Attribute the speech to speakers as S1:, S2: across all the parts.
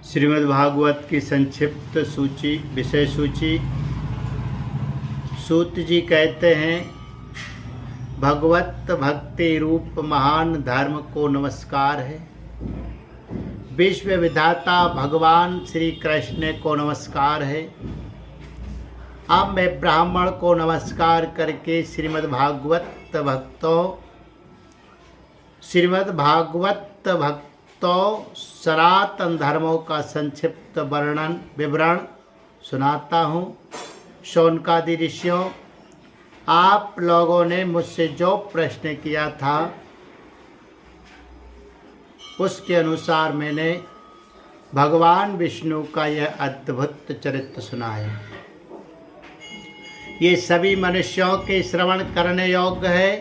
S1: श्रीमद्भागवत की संक्षिप्त सूची, विषय सूची। सूत जी कहते हैं, भगवत भक्ति रूप महान धर्म को नमस्कार है। विश्व विधाता भगवान श्री कृष्ण को नमस्कार है। अब मैं ब्राह्मण को नमस्कार करके श्रीमद्भागवत भक्तों सनातन धर्मों का संक्षिप्त विवरण सुनाता हूँ। शौनकादि ऋषियों, आप लोगों ने मुझसे जो प्रश्न किया था उसके अनुसार मैंने भगवान विष्णु का यह अद्भुत चरित्र सुनाया। ये सभी मनुष्यों के श्रवण करने योग्य है।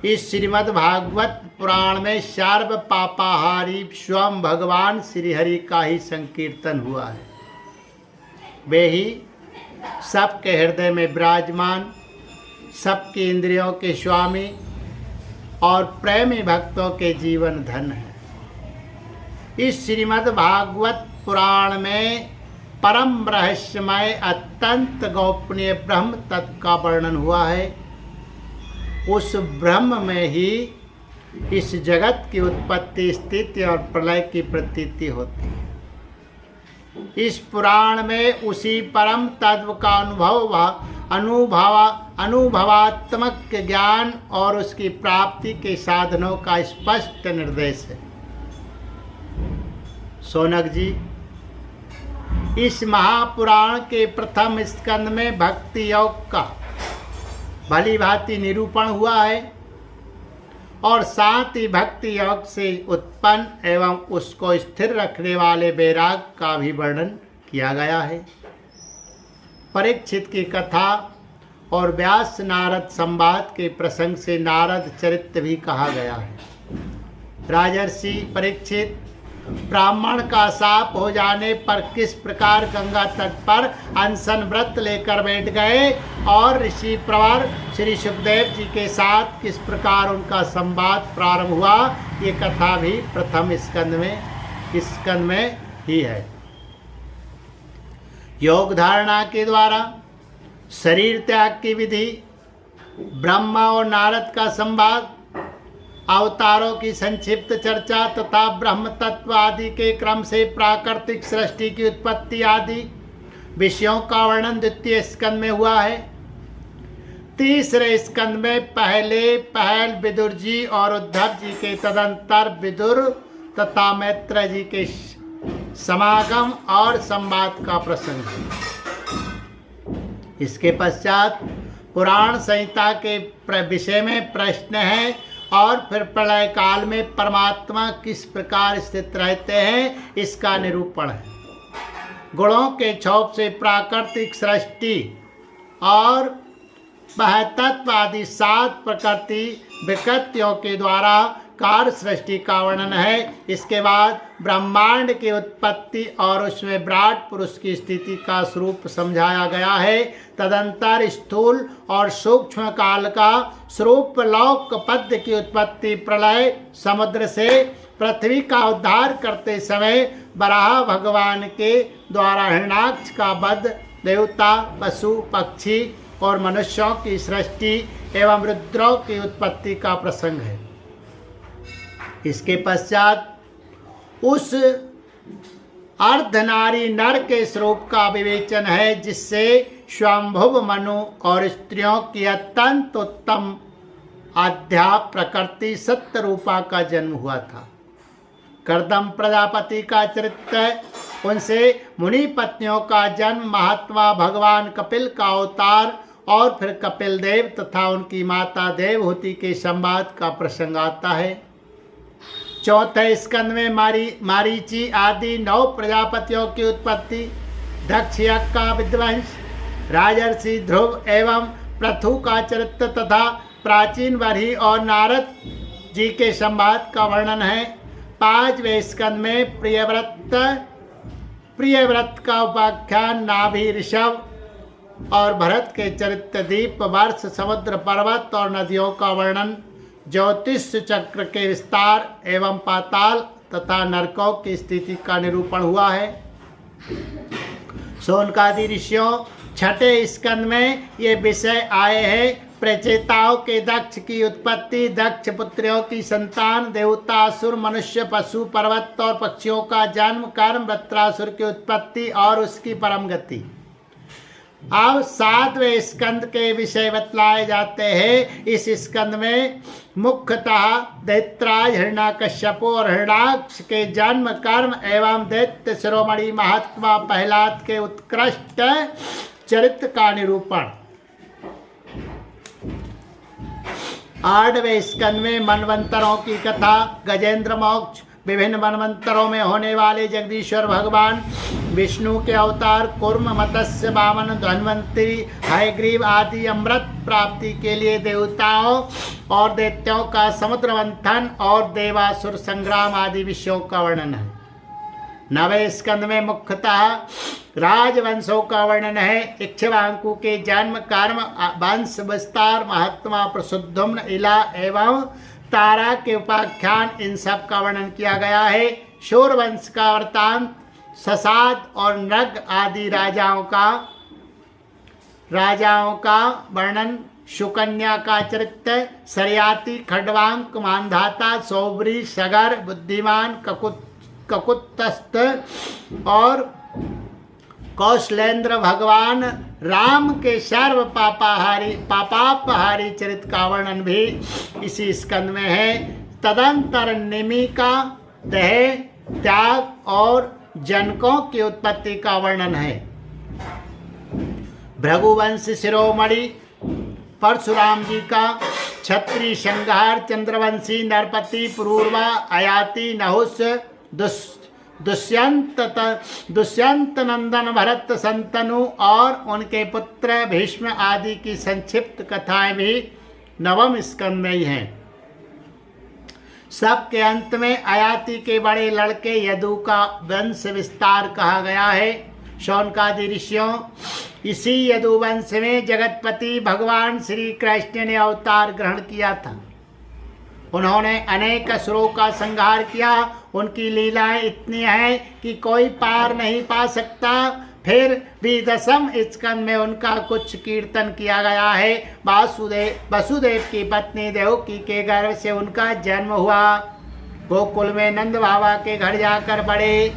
S1: इस श्रीमद् भागवत पुराण में सर्व पापाहारी स्वयं भगवान श्री हरि का ही संकीर्तन हुआ है। वे ही सबके हृदय में विराजमान, सबकी इंद्रियों के स्वामी और प्रेमी भक्तों के जीवन धन है। इस श्रीमद् भागवत पुराण में परम रहस्यमय अत्यंत गोपनीय ब्रह्म तत्व का वर्णन हुआ है। उस ब्रह्म में ही इस जगत की उत्पत्ति, स्थिति और प्रलय की प्रतीति होती है। इस पुराण में उसी परम तत्व का अनुभवात्मक ज्ञान और उसकी प्राप्ति के साधनों का स्पष्ट निर्देश है। शौनक जी, इस महापुराण के प्रथम स्कंद में भक्ति योग का भली भांति निरूपण हुआ है और साथ ही भक्ति योग से उत्पन्न एवं उसको स्थिर रखने वाले वैराग का भी वर्णन किया गया है। परीक्षित की कथा और व्यास नारद संवाद के प्रसंग से नारद चरित्र भी कहा गया है। राजर्षि परीक्षित, ब्राह्मण का शाप हो जाने पर किस प्रकार गंगा तट पर अनशन व्रत लेकर बैठ गए और ऋषि प्रवर श्री सुखदेव जी के साथ किस प्रकार उनका संवाद प्रारंभ हुआ, ये कथा भी प्रथम स्कंद में ही है। योग धारणा के द्वारा शरीर त्याग की विधि, ब्रह्मा और नारद का संवाद, अवतारों की संक्षिप्त चर्चा तथा ब्रह्म तत्व आदि के क्रम से प्राकृतिक सृष्टि की उत्पत्ति आदि विषयों का वर्णन द्वितीय स्कंद में हुआ है। तीसरे स्कंद में पहल विदुर जी और उद्धव जी के तदंतर विदुर तथा मैत्र जी के समागम और संवाद का प्रसंग है। इसके पश्चात पुराण संहिता के विषय में प्रश्न है और फिर प्रलय काल में परमात्मा किस प्रकार स्थित रहते हैं, इसका निरूपण है। गुणों के क्षोभ से प्राकृतिक सृष्टि और तत्व आदि 7 प्रकृति विकृतियों के द्वारा कार्य सृष्टि का वर्णन है। इसके बाद ब्रह्मांड की उत्पत्ति और उसमें विराट पुरुष की स्थिति का स्वरूप समझाया गया है। तदंतर स्थूल और सूक्ष्म काल का स्वरूप, लौक पद्य की उत्पत्ति, प्रलय, समुद्र से पृथ्वी का उद्धार करते समय वराह भगवान के द्वारा हिरण्याक्ष का वध, देवता, पशु, पक्षी और मनुष्यों की सृष्टि एवं रुद्रों की उत्पत्ति का प्रसंग है। इसके पश्चात उस अर्धनारी नर के स्वरूप का विवेचन है, जिससे स्वयंभुव मनु और स्त्रियों की अत्यंत उत्तम आध्यात्म प्रकृति सत्य रूपा का जन्म हुआ था। कर्दम प्रजापति का चरित्र, उनसे मुनि पत्नियों का जन्म, महात्मा भगवान कपिल का अवतार और फिर कपिल देव तथा उनकी माता देवहूति के संवाद का प्रसंग आता है। चौथे स्कंद में मारीची आदि 9 प्रजापतियों की उत्पत्ति, दक्ष यज्ञ का विध्वंस, राजर्षि ध्रुव एवं पृथु का चरित्र तथा प्राचीन वरी और नारद जी के संवाद का वर्णन है। 5वें स्कंद में प्रियव्रत का उपाख्यान, नाभि, ऋषभ और भरत के चरित्र, दीप, वर्ष, समुद्र, पर्वत और नदियों का वर्णन, ज्योतिष चक्र के विस्तार एवं पाताल तथा नरकों की स्थिति का निरूपण हुआ है। शौनकादि ऋषियों छठे स्कंद में ये विषय आए हैं। प्रचेताओं के दक्ष की उत्पत्ति, दक्ष पुत्रों की संतान, देवता, असुर, मनुष्य, पशु, पर्वत और पक्षियों का जन्म, कर्म, वृत्रासुर की उत्पत्ति और उसकी परम गति। अब 7वें स्कंद के विषय बतलाए जाते हैं। इस स्कंद में मुख्यतः दैत्राज, हिरण्यकश्यप और हिरण्याक्ष के जन्म, कर्म एवं दैत्य शिरोमणि महात्मा प्रहलाद के उत्कृष्ट चरित्र का निरूपण। 8वें स्कंद में मनवंतरों की कथा, गजेंद्र मोक्ष, विभिन्न मनवंतरों में होने वाले जगदीश्वर भगवान विष्णु के अवतार, कूर्म, मत्स्य, वामन, धन्वंतरी, हयग्रीव आदि अमृत प्राप्ति के लिए देवताओं और दैत्यों का समुद्र मंथन और देवासुर संग्राम आदि विषयों का वर्णन है। 9वें स्कंद में मुख्यतः राजवंशों का वर्णन है। इक्ष्वाकु के जन्म, कर्म, वंश विस्तार, महात्मा, प्रसुद्धुम्न, इला एवं तारा के उपाख्यान, इन सब का वर्णन किया गया है। शूरवंश का वृत्तांत, ससाद और नृग आदि राजाओं का वर्णन, सुकन्या का चरित्र, सरयाती, खड्वांक, मानधाता, सौबरी, सगर, बुद्धिमान, ककुत्स्थस्थ और कौशलेंद्र भगवान राम के सर्व पापापहारी चरित्र का वर्णन भी इसी स्कंद में है। तदंतर निमिका, दह, त्याग और जनकों की उत्पत्ति का वर्णन है। भृगुवंश शिरोमणि परशुराम जी का, क्षत्रिय संहार, चंद्रवंशी नरपति, पुरूरवा, अयाति, नहुस, दुष्यंत नंदन, भरत, संतनु और उनके पुत्र भीष्म आदि की संक्षिप्त कथाएं भी 9वें स्कंद में ही हैं। सबके अंत में अयाति के बड़े लड़के यदु का वंश विस्तार कहा गया है। शौनकादि ऋषियों इसी यदुवंश में जगतपति भगवान श्री कृष्ण ने अवतार ग्रहण किया था। उन्होंने अनेक असुरों का संहार किया। उनकी लीलाएं इतनी हैं कि कोई पार नहीं पा सकता। फिर भी 10वें स्कंद में उनका कुछ कीर्तन किया गया है। वसुदेव की पत्नी देवकी के गर्भ से उनका जन्म हुआ। गोकुल में नंद बाबा के घर जाकर बड़े।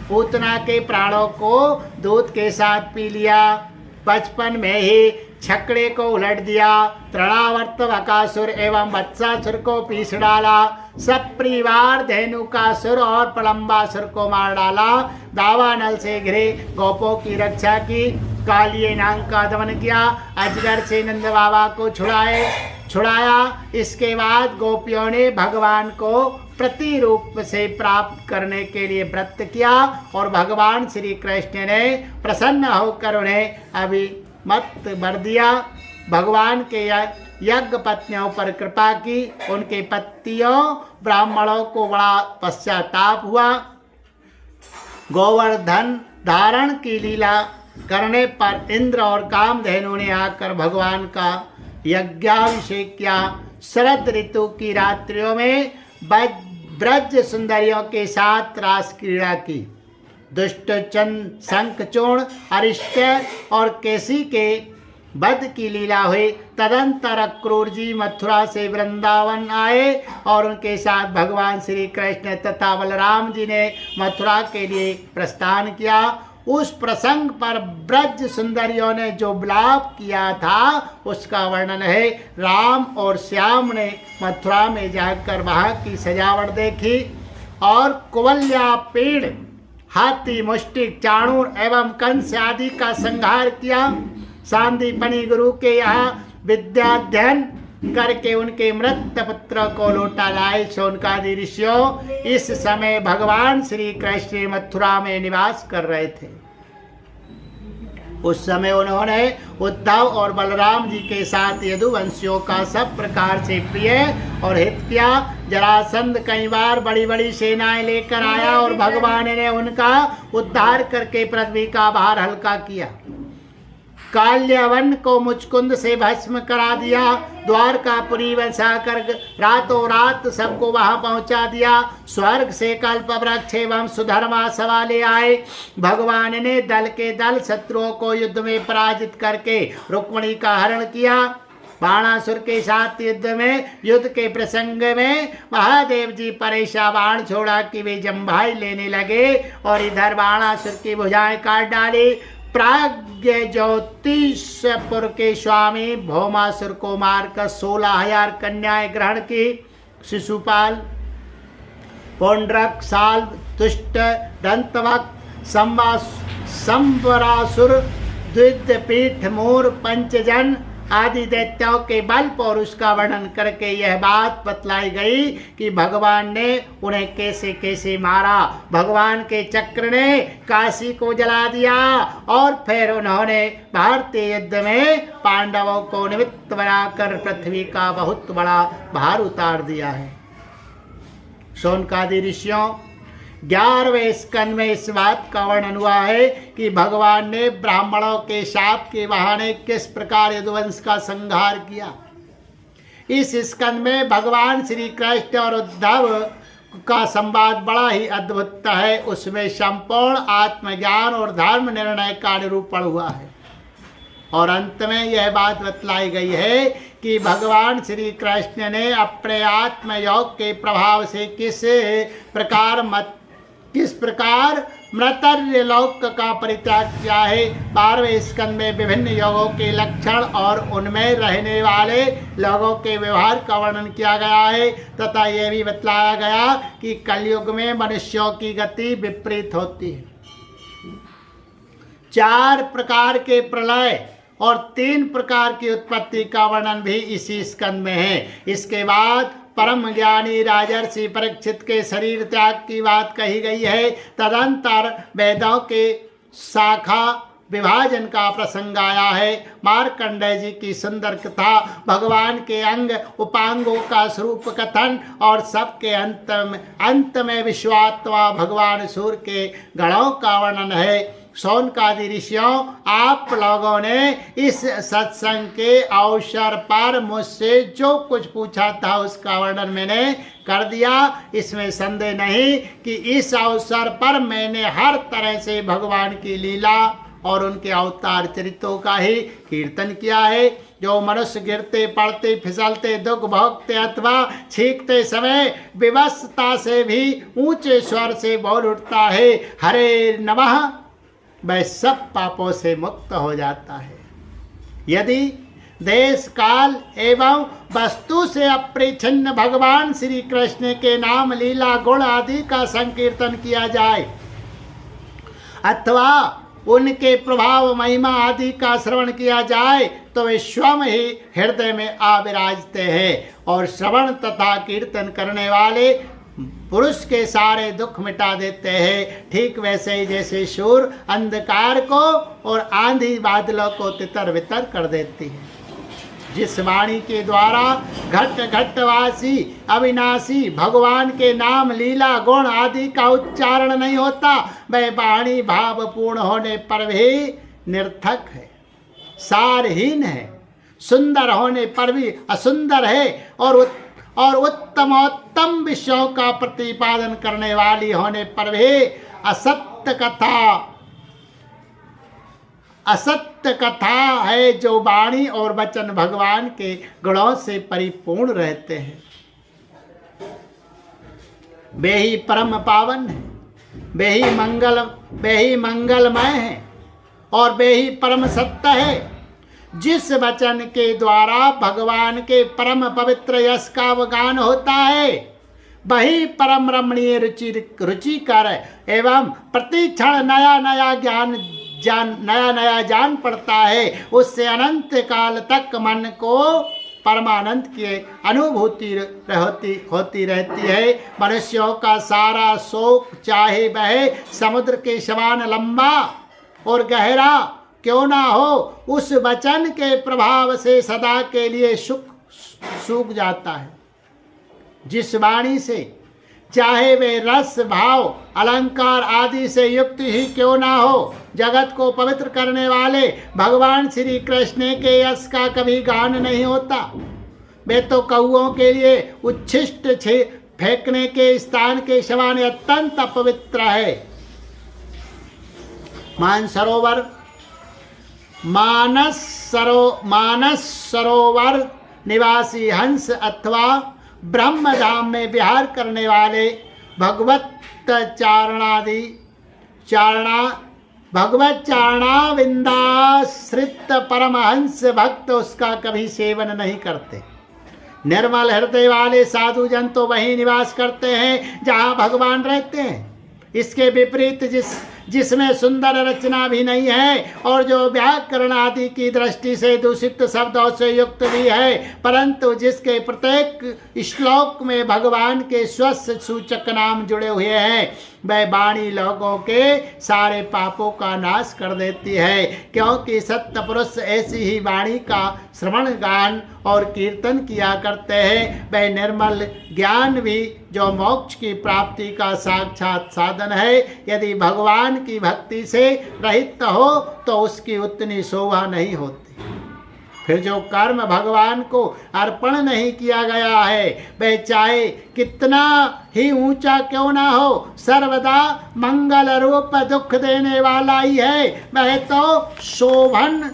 S1: पूतना के प्राणों को दूध के साथ पी लिया। बचपन में ही छकड़े को उलट दिया। तृणावर्त, बकासुर एवं वत्सासुर को पीस डाला। सब परिवार धेनुकासुर और प्रलंबासुर को मार डाला। दावानल से घिरे गोपों की रक्षा की। कालिये नाग का दमन किया। अजगर से नंद बाबा को छुड़ाया। इसके बाद गोपियों ने भगवान को प्रतिरूप से प्राप्त करने के लिए व्रत किया और भगवान श्री कृष्ण ने प्रसन्न होकर उन्हें अभिमत वर दिया। भगवान के यज्ञ पत्नियों पर कृपा की। उनके पतियों ब्राह्मणों को बड़ा पश्चाताप हुआ। गोवर्धन धारण की लीला करने पर इंद्र और कामधेनु ने आकर भगवान का यज्ञाभिषेक किया। शरद ऋतु की रात्रियों में ब्रज सुंदरियों के साथ रास क्रीड़ा की। दुष्ट शंखचूर्ण, अरिष्ट और केसी के वध की लीला हुई। तदंतर अक्रूर जी मथुरा से वृंदावन आए और उनके साथ भगवान श्री कृष्ण तथा बलराम जी ने मथुरा के लिए प्रस्थान किया। उस प्रसंग पर ब्रज सुंदरियों ने जो विलाप किया था उसका वर्णन है। राम और श्याम ने मथुरा में जाकर वहाँ की सजावट देखी और कुवल्या, पेड़, हाथी, मुष्टिक, चाणूर एवं कंस आदि का संहार किया। सांदीपनि गुरु के यहाँ विद्याध्ययन करके उनके मृत पुत्र को लौटा लाए। शौनकादि ऋषियों इस समय भगवान श्री कृष्ण मथुरा में निवास कर रहे थे। उस समय उन्होंने उद्धव और बलराम जी के साथ यदुवंशियों का सब प्रकार से प्रिय और हित किया। जरासंध कई बार बड़ी बड़ी सेनाएं लेकर आया और भगवान ने उनका उद्धार करके पृथ्वी का भार हल्का किया। काल्यवन को मुचकुंद से भस्म करा दिया, द्वारकापुरी बसाकर रातों रात सबको वहां पहुंचा दिया। स्वर्ग से कल्प वृक्ष एवं सुधर्मा सवा ले आए। भगवान ने दल के दल शत्रुओं को युद्ध में पराजित करके रुक्मिणी का हरण किया। बाणासुर के साथ युद्ध के प्रसंग में महादेव जी पर ऐसा बाण छोड़ा कि वे जम्भाई लेने लगे और इधर बाणासुर की भुजाएं काट डाली। प्राज्ञ ज्योतिषपुर के स्वामी भौमासुर को मारकर 16,000 कन्याएं ग्रहण की। शिशुपाल, पौंड्रक, साल, तुष्ट, दंतवक, संवरासुर, द्विजपीठ, मूर, पंचजन आदि दैत्यों के बल पर उसका वर्णन करके यह बात बतलाई गई कि भगवान ने उन्हें कैसे कैसे मारा। भगवान के चक्र ने काशी को जला दिया और फिर उन्होंने भारतीय युद्ध में पांडवों को निमित्त बनाकर पृथ्वी का बहुत बड़ा भार उतार दिया है। शौनकादि ऋषियों 11वें स्कंद में इस बात का वर्णन हुआ है कि भगवान ने ब्राह्मणों के शाप के बहाने किस प्रकार यदुवंश का संहार किया। इस स्कंद में भगवान श्री कृष्ण और उद्धव का संवाद बड़ा ही अद्भुत है। उसमें संपूर्ण आत्मज्ञान और धर्म निर्णय का निरूपण हुआ है और अंत में यह बात बतलाई गई है कि भगवान श्री कृष्ण ने अपने आत्मयोग के प्रभाव से किस प्रकार मृतर्य लोक का परित्याग किया है। 12वें स्कंद में विभिन्न योगों के लक्षण और उनमें रहने वाले लोगों के व्यवहार का वर्णन किया गया है तथा यह भी बतलाया गया कि कलयुग में मनुष्यों की गति विपरीत होती है। 4 प्रकार के प्रलय और 3 प्रकार की उत्पत्ति का वर्णन भी इसी स्कंद में है। इसके बाद परम ज्ञानी राजर्षि परीक्षित के शरीर त्याग की बात कही गई है। तदंतर वेदों के शाखा विभाजन का प्रसंग आया है। मार्कंडेय जी की सुंदर कथा, भगवान के अंग उपांगों का स्वरूप कथन और सबके अंत में विश्वात्मा भगवान सूर्य के गणों का वर्णन है। शौनकादि ऋषियों, आप लोगों ने इस सत्संग के अवसर पर मुझसे जो कुछ पूछा था उसका वर्णन मैंने कर दिया। इसमें संदेह नहीं कि इस अवसर पर मैंने हर तरह से भगवान की लीला और उनके अवतार चरित्रों का ही कीर्तन किया है। जो मनुष्य गिरते पड़ते फिसलते दुख भोगते अथवा छींकते समय विवशता से भी ऊंचे स्वर से बोल उठता है हरे नमः, वह सब पापों से मुक्त हो जाता है। यदि देश काल एवं वस्तु से अपरिच्छिन्न भगवान श्री कृष्ण के नाम लीला गुण आदि का संकीर्तन किया जाए अथवा उनके प्रभाव महिमा आदि का श्रवण किया जाए तो वे स्वयं ही हृदय में आ विराजते हैं और श्रवण तथा कीर्तन करने वाले पुरुष के सारे दुख मिटा देते हैं। ठीक वैसे ही जैसे सूर्य अंधकार को और आंधी बादलों को तितर बितर कर देती है। जिस वाणी के द्वारा घट घटवासी अविनाशी भगवान के नाम लीला गुण आदि का उच्चारण नहीं होता, वह वाणी भाव पूर्ण होने पर भी निर्थक है, सारहीन है, सुंदर होने पर भी असुंदर है और उत्तमोत्तम विषयों का प्रतिपादन करने वाली होने पर भी असत्य कथा है। जो वाणी और वचन भगवान के गुणों से परिपूर्ण रहते हैं वे ही परम पावन है, वे ही मंगलमय है और वे ही परम सत्य है। जिस वचन के द्वारा भगवान के परम पवित्र यश का अवगान होता है वही परम रमणीय रुचिकर एवं प्रति क्षण नया नया जान पड़ता है। उससे अनंत काल तक मन को परमानंद की अनुभूति होती रहती है। मनुष्यों का सारा शोक चाहे वह समुद्र के समान लंबा और गहरा क्यों ना हो, उस वचन के प्रभाव से सदा के लिए सूख जाता है। जिस वाणी से चाहे वे रस भाव अलंकार आदि से युक्त ही क्यों ना हो। जगत को पवित्र करने वाले भगवान श्री कृष्ण के यश का कभी गान नहीं होता। वे तो कौओं के लिए उच्छिष्ट फेंकने के स्थान के समान अत्यंत अपवित्र है। मानस सरोवर निवासी हंस अथवा ब्रह्मधाम में विहार करने वाले भगवत चारणाविंदाश्रित परमहंस भक्त उसका कभी सेवन नहीं करते। निर्मल हृदय वाले साधु जन तो वहीं निवास करते हैं जहां भगवान रहते हैं। इसके विपरीत जिसमें सुंदर रचना भी नहीं है और जो व्याकरण आदि की दृष्टि से दूषित शब्दों से युक्त भी है, परंतु जिसके प्रत्येक श्लोक में भगवान के स्वस्थ सूचक नाम जुड़े हुए हैं, वह वाणी लोगों के सारे पापों का नाश कर देती है। क्योंकि सत्य पुरुष ऐसी ही वाणी का श्रवण गान और कीर्तन किया करते हैं। वह निर्मल ज्ञान भी जो मोक्ष की प्राप्ति का साक्षात साधन है, यदि भगवान की भक्ति से रहित हो तो उसकी उतनी शोभा नहीं होती। फिर जो कर्म भगवान को अर्पण नहीं किया गया है, वह चाहे कितना ही ऊंचा क्यों ना हो, सर्वदा मंगल रूप दुख देने वाला ही है। वह तो शोभन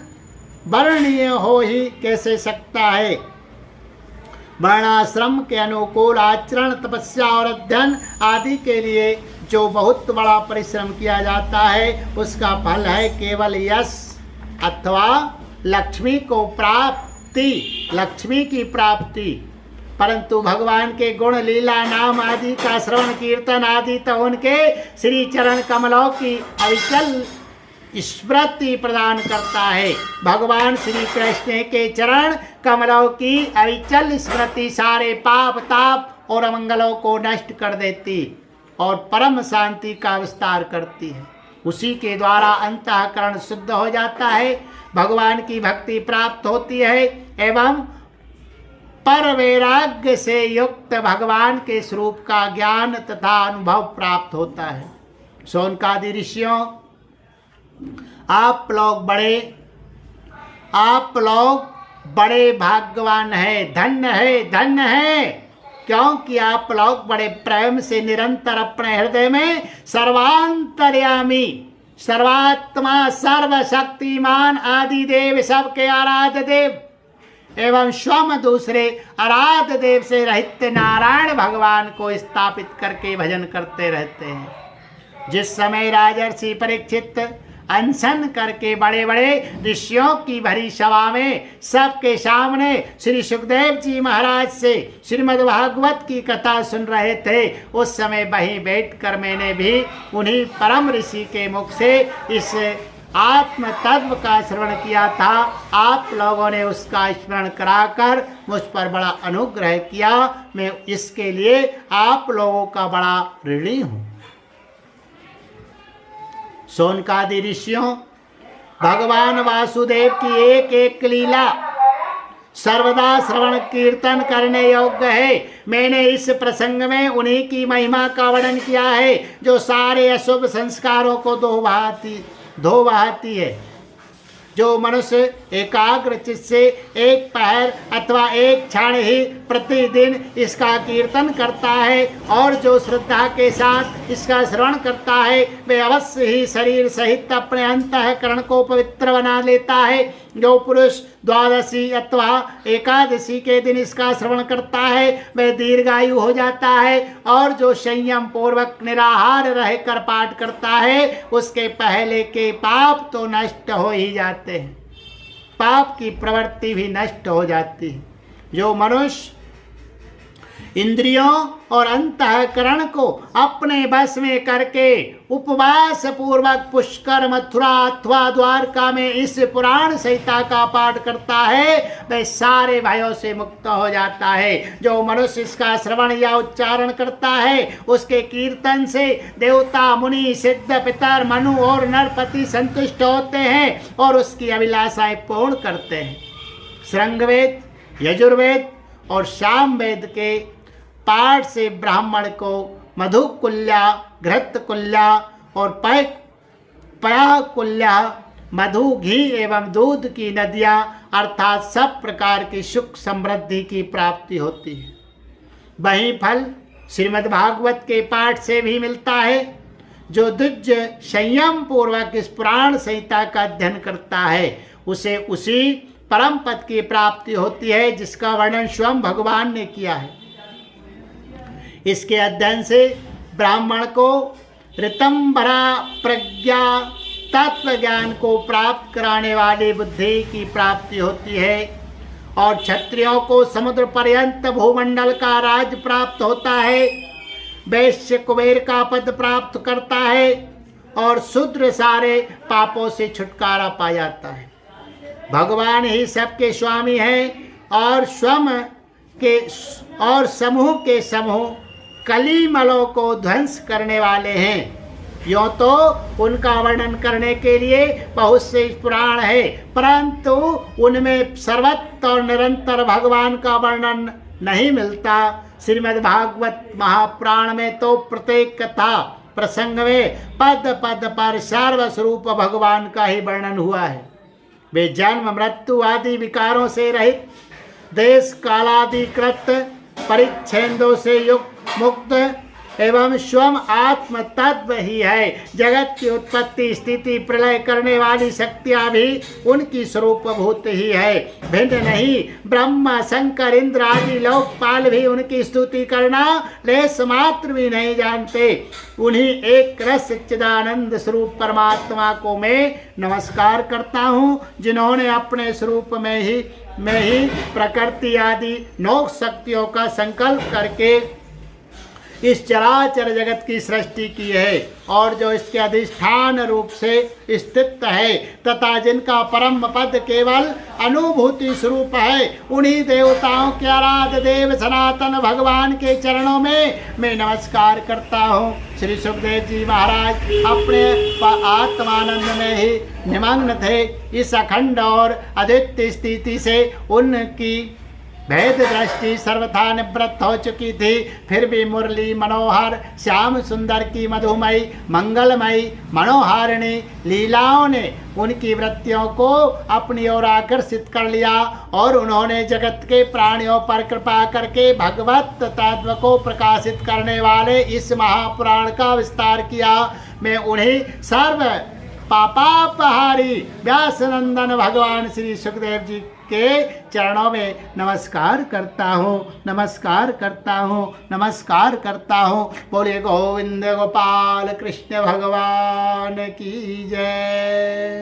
S1: वर्णीय हो ही कैसे सकता है। वर्णाश्रम के अनुकूल आचरण, तपस्या और अध्ययन आदि के लिए जो बहुत बड़ा परिश्रम किया जाता है, उसका फल है केवल यश अथवा लक्ष्मी की प्राप्ति। परंतु भगवान के गुण लीला नाम आदि का श्रवण कीर्तन आदि तो उनके श्री चरण कमलों की अविचल स्मृति प्रदान करता है। भगवान श्री कृष्ण के चरण कमलों की अविचल स्मृति सारे पाप ताप और अमंगलों को नष्ट कर देती और परम शांति का विस्तार करती है। उसी के द्वारा अंतःकरण शुद्ध हो जाता है, भगवान की भक्ति प्राप्त होती है एवं पर वैराग्य से युक्त भगवान के स्वरूप का ज्ञान तथा अनुभव प्राप्त होता है। शौनकादि ऋषियों, आप लोग बड़े भाग्यवान हैं, धन्य है, क्योंकि आप लोग बड़े प्रेम से निरंतर अपने हृदय में सर्वांतर्यामी, सर्वात्मा, सर्वशक्तिमान आदि देव, सबके आराध्य देव एवं स्वयं दूसरे आराध्य देव से रहित नारायण भगवान को स्थापित करके भजन करते रहते हैं। जिस समय राजर्षि परीक्षित अनशन करके बड़े बड़े ऋषियों की भरी सभा में सबके सामने श्री सुखदेव जी महाराज से श्रीमद् भागवत की कथा सुन रहे थे, उस समय वहीं बैठकर मैंने भी उन्हीं परम ऋषि के मुख से इस आत्म तत्व का श्रवण किया था। आप लोगों ने उसका स्मरण कराकर मुझ पर बड़ा अनुग्रह किया। मैं इसके लिए आप लोगों का बड़ा ऋणी हूँ। शौनकादि ऋषियों, भगवान वासुदेव की एक एक लीला सर्वदा श्रवण कीर्तन करने योग्य है। मैंने इस प्रसंग में उन्हीं की महिमा का वर्णन किया है जो सारे अशुभ संस्कारों को धो बहाती है। जो मनुष्य एकाग्र चित्त से एक पहर अथवा एक क्षण ही प्रतिदिन इसका कीर्तन करता है और जो श्रद्धा के साथ इसका श्रवण करता है, वे अवश्य ही शरीर सहित अपने अंतःकरण को पवित्र बना लेता है। जो पुरुष द्वादशी अथवा एकादशी के दिन इसका श्रवण करता है, वह दीर्घायु हो जाता है और जो संयम पूर्वक निराहार रहकर पाठ करता है, उसके पहले के पाप तो नष्ट हो ही जाते हैं, पाप की प्रवृत्ति भी नष्ट हो जाती है। जो मनुष्य इंद्रियों और अंतःकरण को अपने बस में करके उपवास पूर्वक पुष्कर, मथुरा अथवा द्वारका में इस पुराण संहिता का पाठ करता है, वह सारे भयों से मुक्त हो जाता है। जो मनुष्य इसका श्रवण या उच्चारण करता है, उसके कीर्तन से देवता, मुनि, सिद्ध, पितर, मनु और नरपति संतुष्ट होते हैं और उसकी अभिलाषाएं पूर्ण करते हैं। श्रृंगवेद, यजुर्वेद और सामवेद के पाठ से ब्राह्मण को मधुकुल्या, घृतकुल्या और पयाकुल्या, मधु, घी एवं दूध की नदियाँ अर्थात सब प्रकार की सुख समृद्धि की प्राप्ति होती है। वही फल श्रीमद् भागवत के पाठ से भी मिलता है। जो द्विज संयम पूर्वक इस पुराण संहिता का अध्ययन करता है उसे उसी परम पद की प्राप्ति होती है जिसका वर्णन स्वयं भगवान ने किया है। इसके अध्ययन से ब्राह्मण को ऋतंभरा प्रज्ञा तत्व ज्ञान को प्राप्त कराने वाली बुद्धि की प्राप्ति होती है और क्षत्रियों को समुद्र पर्यंत भूमंडल का राज प्राप्त होता है, वैश्य कुबेर का पद प्राप्त करता है और शूद्र सारे पापों से छुटकारा पा जाता है। भगवान ही सबके स्वामी हैं और समूह के समूह कलिमलों को ध्वंस करने वाले हैं। यूँ तो उनका वर्णन करने के लिए बहुत से पुराण है, परंतु उनमें सर्वत्र और निरंतर भगवान का वर्णन नहीं मिलता। श्रीमद् भागवत महापुराण में तो प्रत्येक कथा प्रसंग में पद पद पर सर्वस्वरूप भगवान का ही वर्णन हुआ है। वे जन्म मृत्यु आदि विकारों से रहित, देश कालादिकृत परिच्छेदों से युक्त मुक्त एवं स्वयं आत्म तत्व ही है। जगत की उत्पत्ति स्थिति प्रलय करने वाली शक्तियां भी उनकी स्वरूपभूत ही है, भिन्न नहीं। ब्रह्मा शंकर इंद्र आदि लोकपाल भी उनकी स्तुति करना लेश मात्र भी नहीं जानते। उन्हीं एक रस चिदानंद स्वरूप परमात्मा को मैं नमस्कार करता हूँ, जिन्होंने अपने स्वरूप में ही प्रकृति आदि 9 शक्तियों का संकल्प करके इस चराचर जगत की सृष्टि की है और जो इसके अधिष्ठान रूप से स्थित है तथा जिनका परम पद केवल अनुभूति स्वरूप है, उन्हीं देवताओं के आराध्य देव सनातन भगवान के चरणों में मैं नमस्कार करता हूँ। श्री सुखदेव जी महाराज अपने आत्मानंद में ही निमग्न थे। इस अखंड और अद्वितीय स्थिति से उनकी भेद दृष्टि सर्वथा निवृत्त हो चुकी थी, फिर भी मुरली मनोहर श्याम सुंदर की मधुमयी मंगलमयी मनोहारिणी लीलाओं ने उनकी वृत्तियों को अपनी ओर आकर्षित कर लिया और उन्होंने जगत के प्राणियों पर कृपा करके भगवत तत्व को प्रकाशित करने वाले इस महापुराण का विस्तार किया। मैं उन्हीं सर्व पापापहारी व्यासनंदन भगवान श्री सुखदेव जी के चरणों में नमस्कार करता हूँ, नमस्कार करता हूँ, नमस्कार करता हूँ। बोलिए गोविंद गोपाल कृष्ण भगवान की जय।